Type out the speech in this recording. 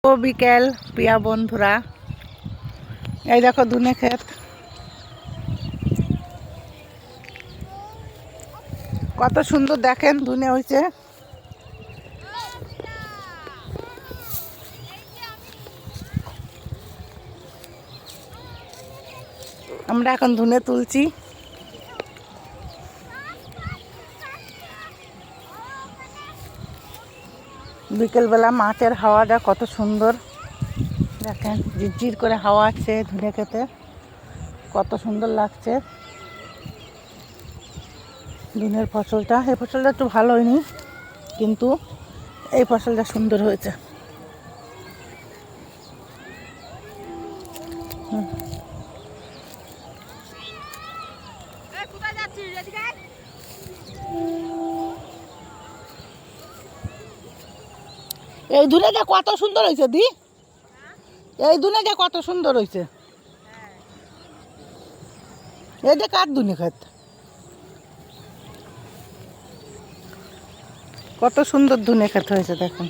ও বিকেল প্রিয়া বন্ধুরা, এই দেখো ধুনে ক্ষেত কত সুন্দর দেখেন ধুনে হয়েছে। আমরা এখন ধুনে তুলছি। বিকেলবেলা মাঠের হাওয়াটা কত সুন্দর দেখেন, ঝিরঝির করে হাওয়া আছে ধুনে খেতে, কত সুন্দর লাগছে। ধুনের ফসলটা, এই ফসলটা একটু ভালো হয়নি, কিন্তু এই ফসলটা সুন্দর হয়েছে। এই ধুনেটা কত সুন্দর হয়েছে দি, এই ধুনেটা কত সুন্দর হয়েছে। এটা কার ধুনে ক্ষেত, কত সুন্দর ধুনে ক্ষেত হয়েছে দেখুন।